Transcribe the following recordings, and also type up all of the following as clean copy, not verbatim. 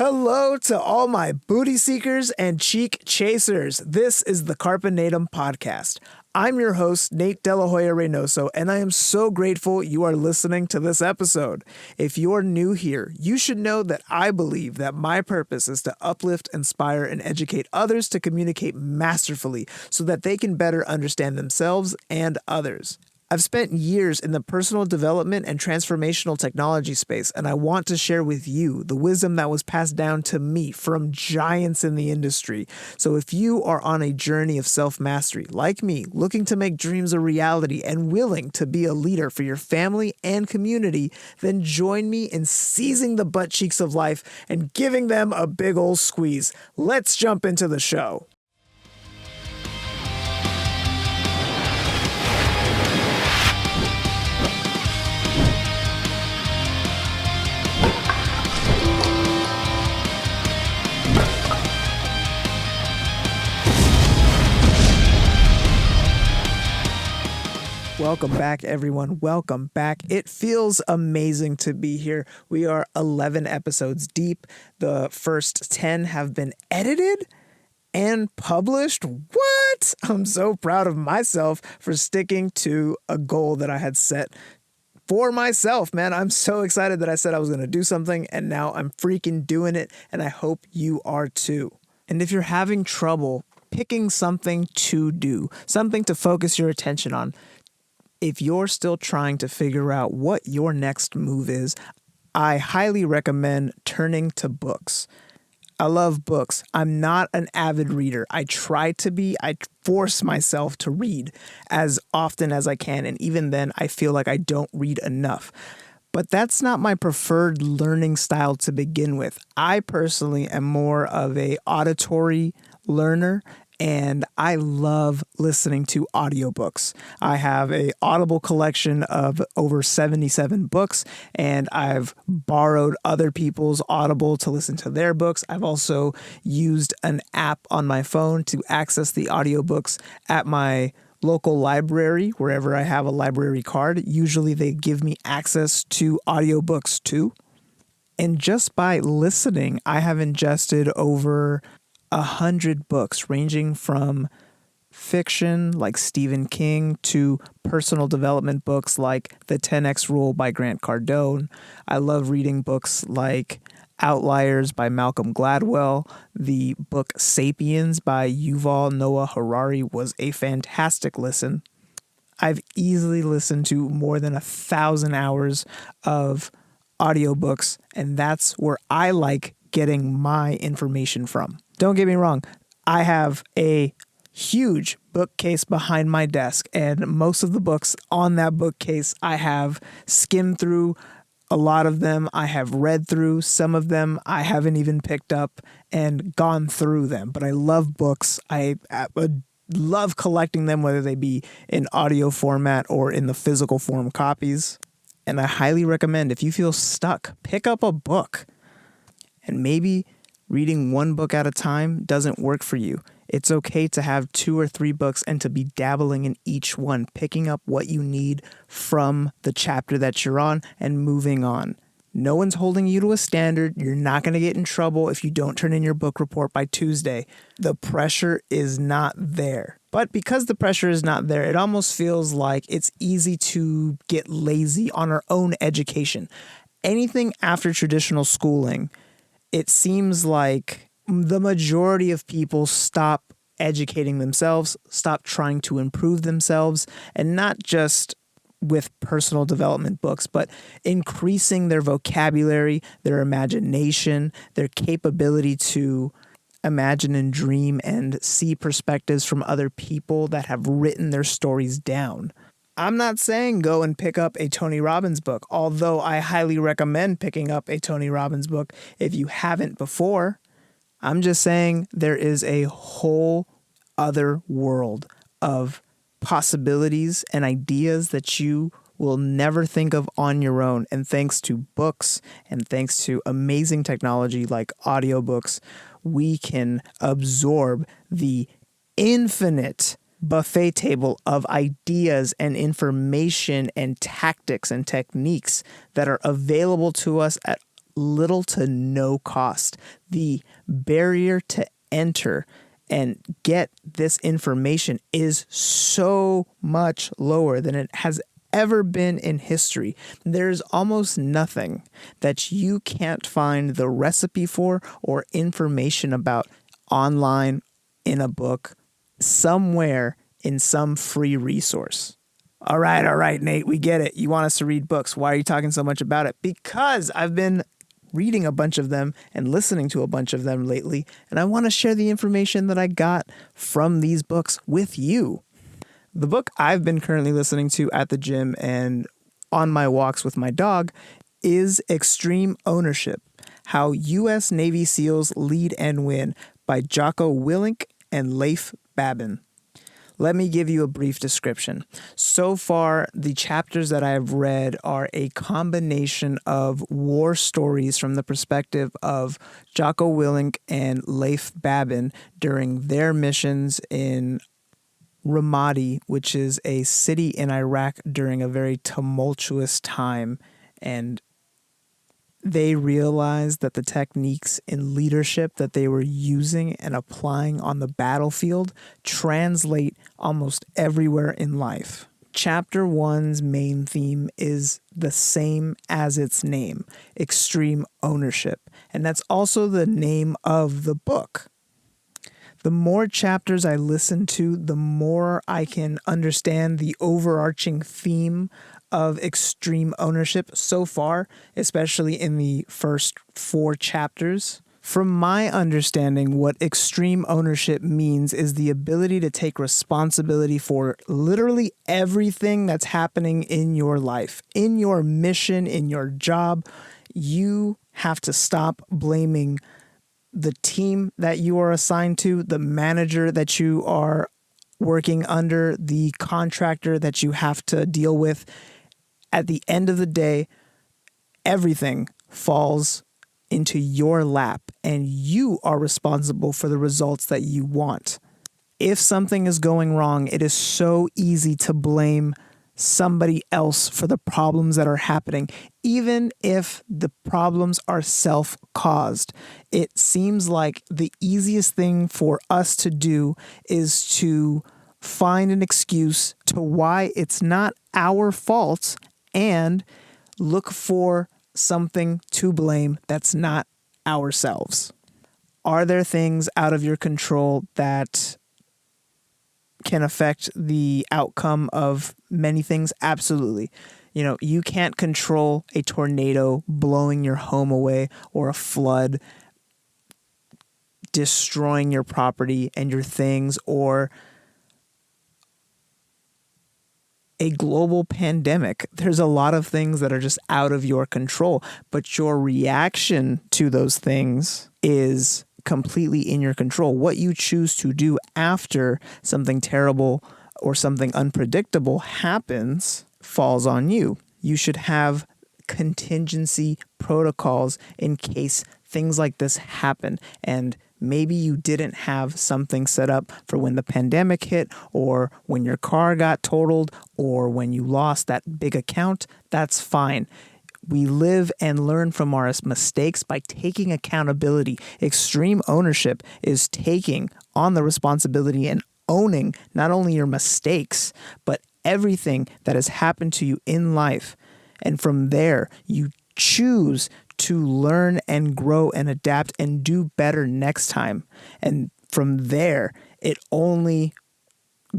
Hello to all my booty seekers and cheek chasers. This is the Carpe Natem Podcast. I'm your host, Nate De La Hoya-Reynoso, and I am so grateful you are listening to this episode. If you're new here, you should know that I believe that my purpose is to uplift, inspire, and educate others to communicate masterfully so that they can better understand themselves and others. I've spent years in the personal development and transformational technology space, and I want to share with you the wisdom that was passed down to me from giants in the industry. So if you are on a journey of self-mastery, like me, looking to make dreams a reality and willing to be a leader for your family and community, then join me in seizing the butt cheeks of life and giving them a big ol' squeeze. Let's jump into the show. Welcome back, everyone. Welcome back. It feels amazing to be here. We are 11 episodes deep. The first 10 have been edited and published. What? I'm so proud of myself for sticking to a goal that I had set for myself, man. I'm so excited that I said I was going to do something, and now I'm freaking doing it, and I hope you are too. And if you're having trouble picking something to do, something to focus your attention on, if you're still trying to figure out what your next move is, I highly recommend turning to books. I love books. I'm not an avid reader. I try to be. I force myself to read as often as I can, and even then, I feel like I don't read enough. But that's not my preferred learning style to begin with. I personally am more of an auditory learner, and I love listening to audiobooks. I have an Audible collection of over 77 books, and I've borrowed other people's Audible to listen to their books. I've also used an app on my phone to access the audiobooks at my local library, wherever I have a library card. Usually they give me access to audiobooks too. And just by listening, I have ingested over 100 books, ranging from fiction like Stephen King to personal development books like The 10X Rule by Grant Cardone. I love reading books like Outliers by Malcolm Gladwell. The book Sapiens by Yuval Noah Harari was a fantastic listen. I've easily listened to more than 1,000 hours of audiobooks, and that's where I like getting my information from. Don't get me wrong, I have a huge bookcase behind my desk, and most of the books on that bookcase I have skimmed through. A lot of them I have read through. Some of them I haven't even picked up and gone through them. But I love books. I love collecting them, whether they be in audio format or in the physical form copies. And I highly recommend, if you feel stuck, pick up a book. And maybe reading one book at a time doesn't work for you. It's okay to have 2 or 3 books and to be dabbling in each one, picking up what you need from the chapter that you're on and moving on. No one's holding you to a standard. You're not going to get in trouble if you don't turn in your book report by Tuesday. The pressure is not there. But because the pressure is not there, it almost feels like it's easy to get lazy on our own education. Anything after traditional schooling, it seems like the majority of people stop educating themselves, stop trying to improve themselves, and not just with personal development books, but increasing their vocabulary, their imagination, their capability to imagine and dream and see perspectives from other people that have written their stories down. I'm not saying go and pick up a Tony Robbins book, although I highly recommend picking up a Tony Robbins book if you haven't before. I'm just saying there is a whole other world of possibilities and ideas that you will never think of on your own. And thanks to books and thanks to amazing technology like audiobooks, we can absorb the infinite buffet table of ideas and information and tactics and techniques that are available to us at little to no cost. The barrier to enter and get this information is so much lower than it has ever been in history. There's almost nothing that you can't find the recipe for or information about online, in a book, somewhere in some free resource. All right, Nate, we get it. You want us to read books. Why are you talking so much about it? Because I've been reading a bunch of them and listening to a bunch of them lately, and I want to share the information that I got from these books with you. The book I've been currently listening to at the gym and on my walks with my dog is Extreme Ownership: How U.S. Navy SEALs Lead and Win by Jocko, Willink, and Leif, Babin. Let me give you a brief description. So far, the chapters that I have read are a combination of war stories from the perspective of Jocko Willink and Leif Babin during their missions in Ramadi, which is a city in Iraq during a very tumultuous time, and they realized that the techniques in leadership that they were using and applying on the battlefield translate almost everywhere in life. Chapter 1's main theme is the same as its name, extreme ownership, and that's also the name of the book. The more chapters I listen to, the more I can understand the overarching theme of extreme ownership so far, especially in the first 4 chapters. From my understanding, what extreme ownership means is the ability to take responsibility for literally everything that's happening in your life, in your mission, in your job. You have to stop blaming the team that you are assigned to, the manager that you are working under, the contractor that you have to deal with. At the end of the day, everything falls into your lap and you are responsible for the results that you want. If something is going wrong, it is so easy to blame somebody else for the problems that are happening, even if the problems are self-caused. It seems like the easiest thing for us to do is to find an excuse to why it's not our fault and look for something to blame that's not ourselves. Are there things out of your control that can affect the outcome of many things? Absolutely. You can't control a tornado blowing your home away or a flood destroying your property and your things, or a global pandemic. There's a lot of things that are just out of your control, but your reaction to those things is completely in your control. What you choose to do after something terrible or something unpredictable happens falls on you. You should have contingency protocols in case things like this happen. And maybe you didn't have something set up for when the pandemic hit, or when your car got totaled, or when you lost that big account. That's fine. We live and learn from our mistakes by taking accountability. Extreme ownership is taking on the responsibility and owning not only your mistakes, but everything that has happened to you in life. And from there, you choose to learn and grow and adapt and do better next time. And from there, it only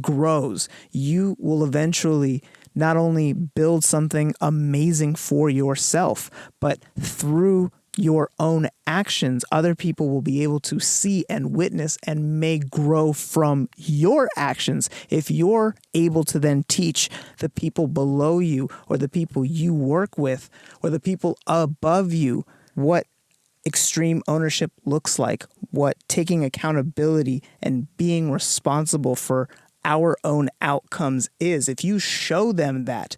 grows. You will eventually not only build something amazing for yourself, but through your own actions, other people will be able to see and witness and may grow from your actions. If you're able to then teach the people below you, or the people you work with, or the people above you, what extreme ownership looks like, what taking accountability and being responsible for our own outcomes is. If you show them that,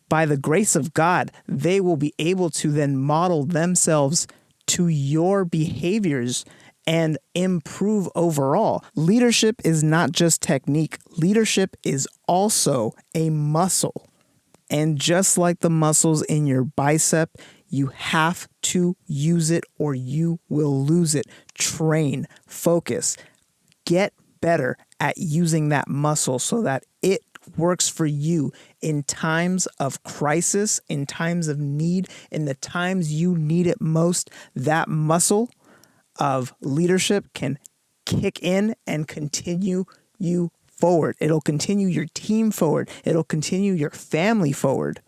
by the grace of God, they will be able to then model themselves to your behaviors and improve overall. Leadership is not just technique. Leadership is also a muscle. And just like the muscles in your bicep, You have to use it or you will lose it. Train, focus, get better at using that muscle so that it works for you in times of crisis, in times of need, in the times you need it most. That muscle of leadership can kick in and continue you forward. It'll continue your team forward. It'll continue your family forward.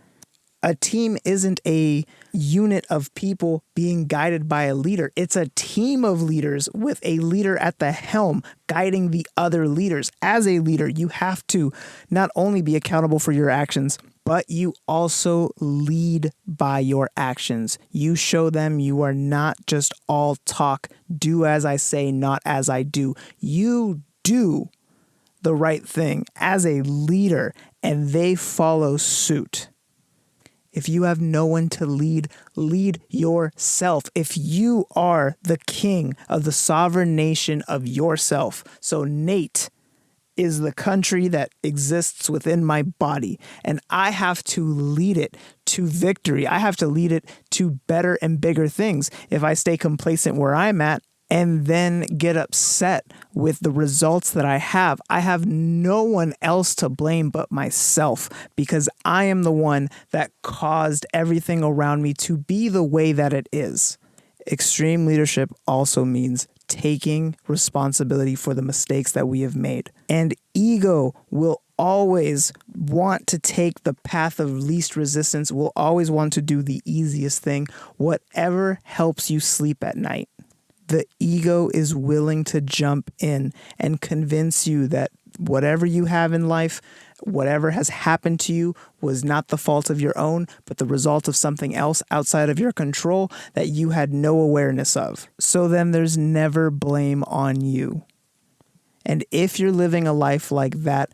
A team isn't a unit of people being guided by a leader. It's a team of leaders with a leader at the helm guiding the other leaders. As a leader, you have to not only be accountable for your actions, but you also lead by your actions. You show them you are not just all talk, do as I say, not as I do. You do the right thing as a leader, and they follow suit. If you have no one to lead, lead yourself. If you are the king of the sovereign nation of yourself, so Nate is the country that exists within my body, and I have to lead it to victory. I have to lead it to better and bigger things. If I stay complacent where I'm at, and then get upset with the results that I have no one else to blame but myself, because I am the one that caused everything around me to be the way that it is. Extreme leadership also means taking responsibility for the mistakes that we have made. And ego will always want to take the path of least resistance, will always want to do the easiest thing, whatever helps you sleep at night. The ego is willing to jump in and convince you that whatever you have in life, whatever has happened to you was not the fault of your own, but the result of something else outside of your control that you had no awareness of. So then there's never blame on you. And if you're living a life like that,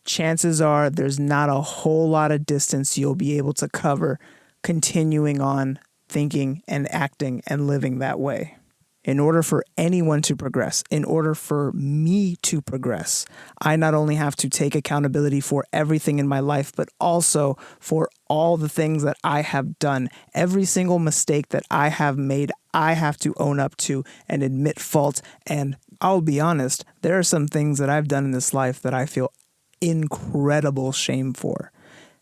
chances are there's not a whole lot of distance you'll be able to cover continuing on thinking and acting and living that way. In order for anyone to progress, in order for me to progress, I not only have to take accountability for everything in my life, but also for all the things that I have done. Every single mistake that I have made, I have to own up to and admit fault. And I'll be honest, there are some things that I've done in this life that I feel incredible shame for.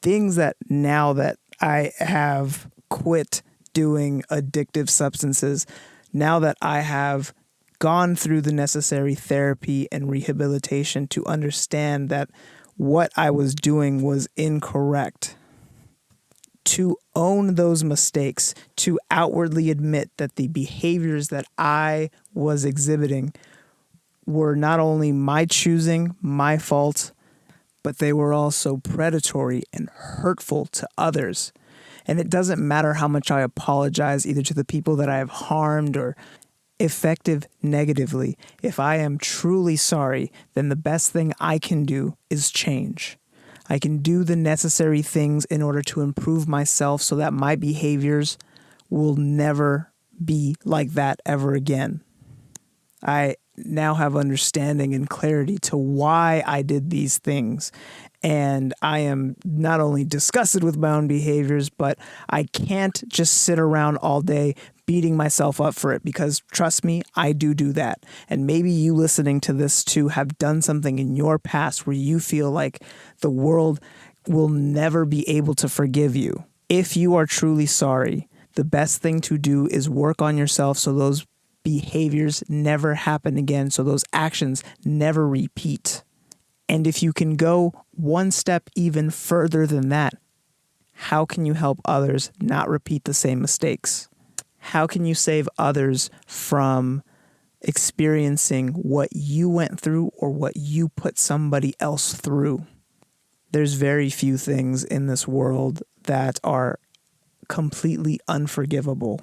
Things that now that I have quit doing addictive substances, now that I have gone through the necessary therapy and rehabilitation to understand that what I was doing was incorrect, to own those mistakes, to outwardly admit that the behaviors that I was exhibiting were not only my choosing, my fault, but they were also predatory and hurtful to others. And it doesn't matter how much I apologize either to the people that I have harmed or affected negatively. If I am truly sorry, then the best thing I can do is change. I can do the necessary things in order to improve myself so that my behaviors will never be like that ever again. I now have understanding and clarity to why I did these things. And I am not only disgusted with my own behaviors, but I can't just sit around all day beating myself up for it, because trust me, I do that. And maybe you listening to this too have done something in your past where you feel like the world will never be able to forgive you. If you are truly sorry, the best thing to do is work on yourself so those behaviors never happen again, so those actions never repeat. And if you can go one step even further than that, how can you help others not repeat the same mistakes? How can you save others from experiencing what you went through or what you put somebody else through? There's very few things in this world that are completely unforgivable.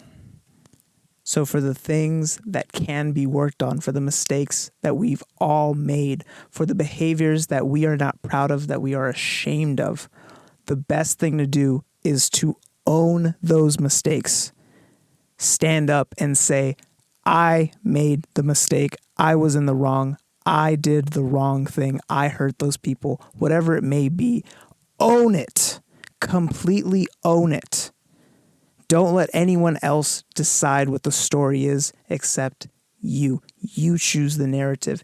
So for the things that can be worked on, for the mistakes that we've all made, for the behaviors that we are not proud of, that we are ashamed of, the best thing to do is to own those mistakes. Stand up and say, I made the mistake. I was in the wrong. I did the wrong thing. I hurt those people. Whatever it may be, own it. Completely own it. Don't let anyone else decide what the story is except you. You choose the narrative.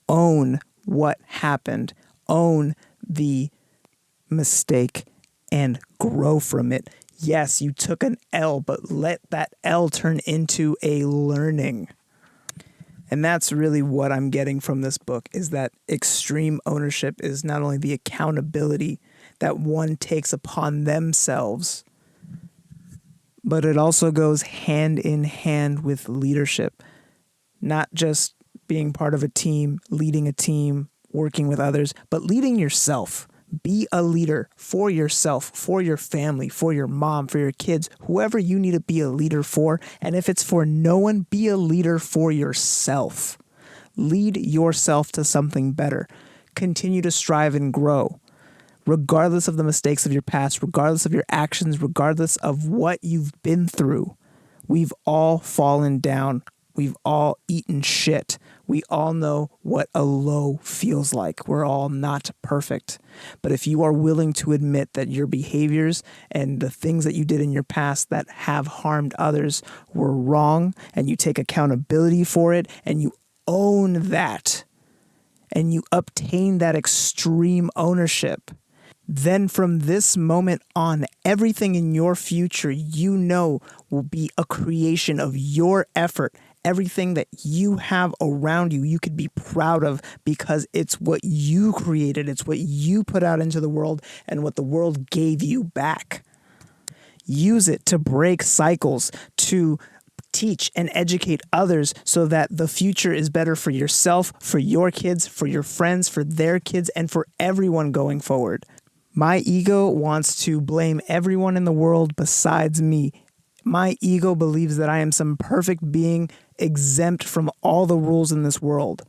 Own what happened. Own the mistake and grow from it. Yes, you took an L, but let that L turn into a learning. And that's really what I'm getting from this book, is that extreme ownership is not only the accountability that one takes upon themselves, but it also goes hand in hand with leadership. Not just being part of a team, leading a team, working with others, but leading yourself. Be a leader for yourself, for your family, for your mom, for your kids, whoever you need to be a leader for. And if it's for no one, be a leader for yourself. Lead yourself to something better. Continue to strive and grow. Regardless of the mistakes of your past, regardless of your actions, regardless of what you've been through, we've all fallen down. We've all eaten shit. We all know what a low feels like. We're all not perfect. But if you are willing to admit that your behaviors and the things that you did in your past that have harmed others were wrong, and you take accountability for it, and you own that, and you obtain that extreme ownership, then from this moment on, everything in your future, you know, will be a creation of your effort. Everything that you have around you, you could be proud of, because it's what you created. It's what you put out into the world and what the world gave you back. Use it to break cycles, to teach and educate others so that the future is better for yourself, for your kids, for your friends, for their kids, and for everyone going forward. My ego wants to blame everyone in the world besides me. My ego believes that I am some perfect being exempt from all the rules in this world.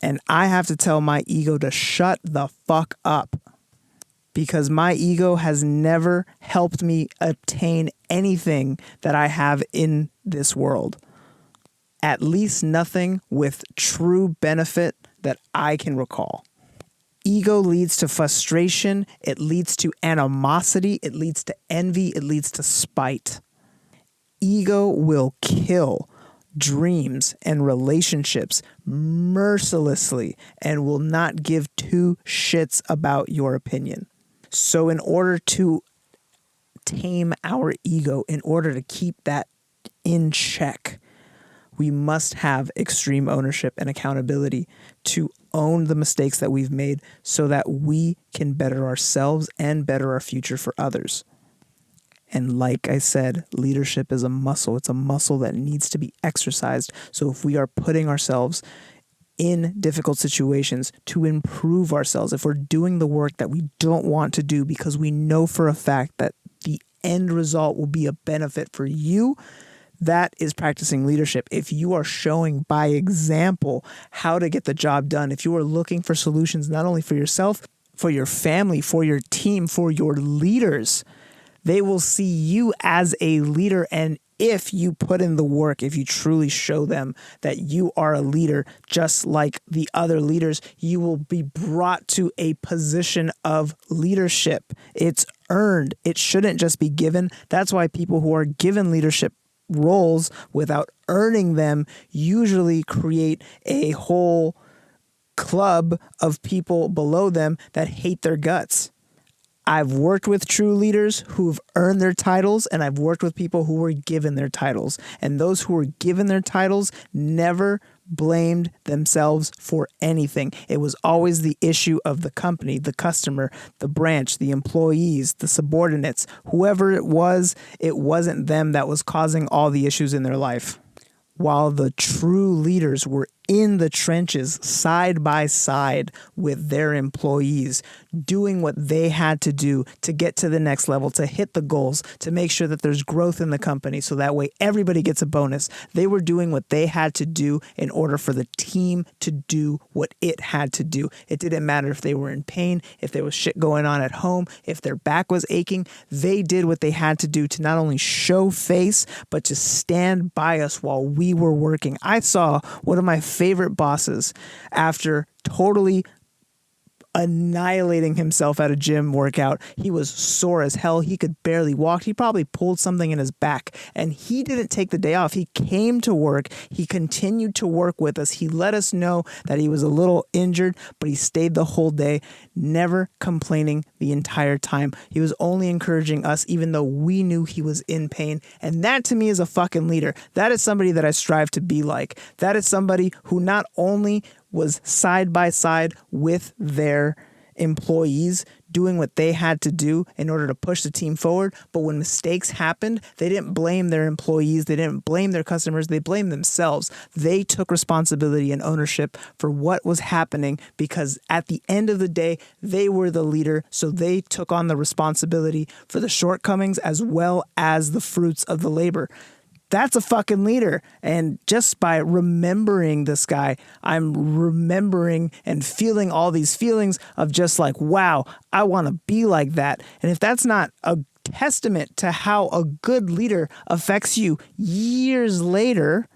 And I have to tell my ego to shut the fuck up, because my ego has never helped me obtain anything that I have in this world. At least nothing with true benefit that I can recall. Ego leads to frustration. It leads to animosity. It leads to envy. It leads to spite. Ego will kill dreams and relationships mercilessly and will not give two shits about your opinion. So in order to tame our ego, in order to keep that in check, we must have extreme ownership and accountability to own the mistakes that we've made so that we can better ourselves and better our future for others. And like I said, leadership is a muscle. It's a muscle that needs to be exercised. So if we are putting ourselves in difficult situations to improve ourselves, if we're doing the work that we don't want to do because we know for a fact that the end result will be a benefit for you, that is practicing leadership. If you are showing by example how to get the job done, if you are looking for solutions not only for yourself, for your family, for your team, for your leaders, they will see you as a leader. And if you put in the work, if you truly show them that you are a leader, just like the other leaders, you will be brought to a position of leadership. It's earned. It shouldn't just be given. That's why people who are given leadership roles without earning them usually create a whole club of people below them that hate their guts. I've worked with true leaders who've earned their titles, and I've worked with people who were given their titles. And those who were given their titles never blamed themselves for anything. It was always the issue of the company, the customer, the branch, the employees, the subordinates, whoever it wasn't them that was causing all the issues in their life. While the true leaders were in the trenches side by side with their employees, doing what they had to do to get to the next level, to hit the goals, to make sure that there's growth in the company so that way everybody gets a bonus. They were doing what they had to do in order for the team to do what it had to do. It didn't matter if they were in pain, if there was shit going on at home, if their back was aching. They did what they had to do to not only show face, but to stand by us while we were working. I saw one of my favorite bosses, after totally annihilating himself at a gym workout. He was sore as hell. He could barely walk. He probably pulled something in his back, and he didn't take the day off. He came to work. He continued to work with us. He let us know that he was a little injured, but he stayed the whole day, never complaining the entire time. He was only encouraging us, even though we knew he was in pain. And that to me is a fucking leader. That is somebody that I strive to be like. That is somebody who not only was side by side with their employees doing what they had to do in order to push the team forward, but when mistakes happened, they didn't blame their employees, they didn't blame their customers, they blamed themselves. They took responsibility and ownership for what was happening, because at the end of the day, they were the leader, so they took on the responsibility for the shortcomings as well as the fruits of the labor. That's a fucking leader. And just by remembering this guy, I'm remembering and feeling all these feelings of just like, wow, I want to be like that. And if that's not a testament to how a good leader affects you years later,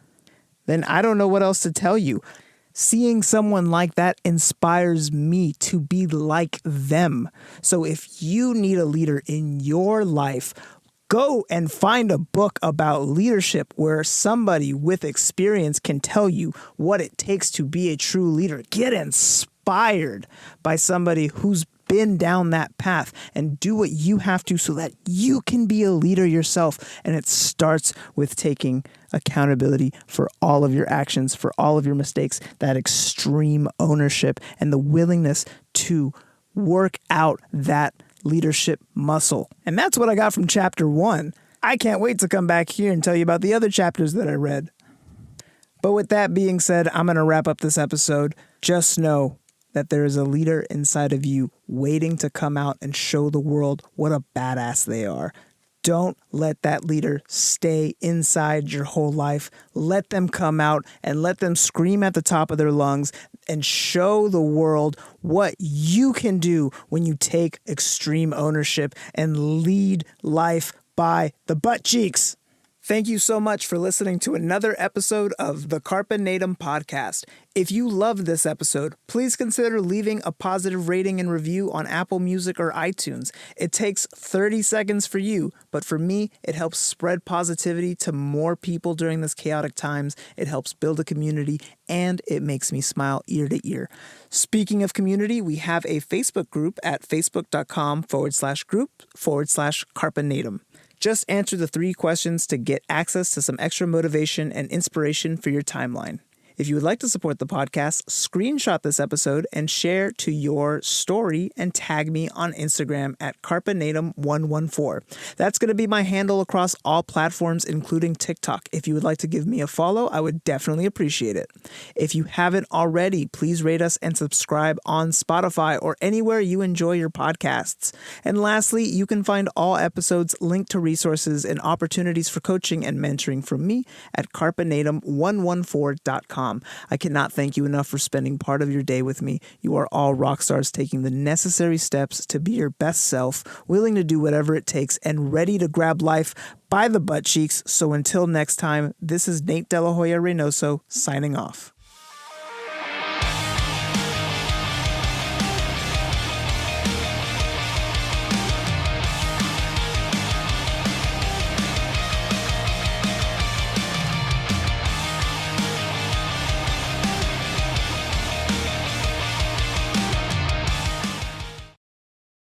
then I don't know what else to tell you. Seeing someone like that inspires me to be like them. So if you need a leader in your life, go and find a book about leadership where somebody with experience can tell you what it takes to be a true leader. Get inspired by somebody who's been down that path and do what you have to so that you can be a leader yourself. And it starts with taking accountability for all of your actions, for all of your mistakes, that extreme ownership and the willingness to work out that leadership muscle. And that's what I got from chapter 1. I can't wait to come back here and tell you about the other chapters that I read. But with that being said, I'm going to wrap up this episode. Just know that there is a leader inside of you waiting to come out and show the world what a badass they are. Don't let that leader stay inside your whole life. Let them come out and let them scream at the top of their lungs and show the world what you can do when you take extreme ownership and lead life by the butt cheeks. Thank you so much for listening to another episode of the Carpe Natem Podcast. If you loved this episode, please consider leaving a positive rating and review on Apple Music or iTunes. It takes 30 seconds for you, but for me, it helps spread positivity to more people during this chaotic times. It helps build a community, and it makes me smile ear to ear. Speaking of community, we have a Facebook group at facebook.com/group/Carpe Natem. Just answer the 3 questions to get access to some extra motivation and inspiration for your timeline. If you would like to support the podcast, screenshot this episode and share to your story and tag me on Instagram at Carpe Natem 114. That's going to be my handle across all platforms, including TikTok. If you would like to give me a follow, I would definitely appreciate it. If you haven't already, please rate us and subscribe on Spotify or anywhere you enjoy your podcasts. And lastly, you can find all episodes linked to resources and opportunities for coaching and mentoring from me at carpenatem114.com. I cannot thank you enough for spending part of your day with me. You are all rock stars taking the necessary steps to be your best self, willing to do whatever it takes, and ready to grab life by the butt cheeks. So until next time, this is Nate De La Hoya-Reynoso signing off.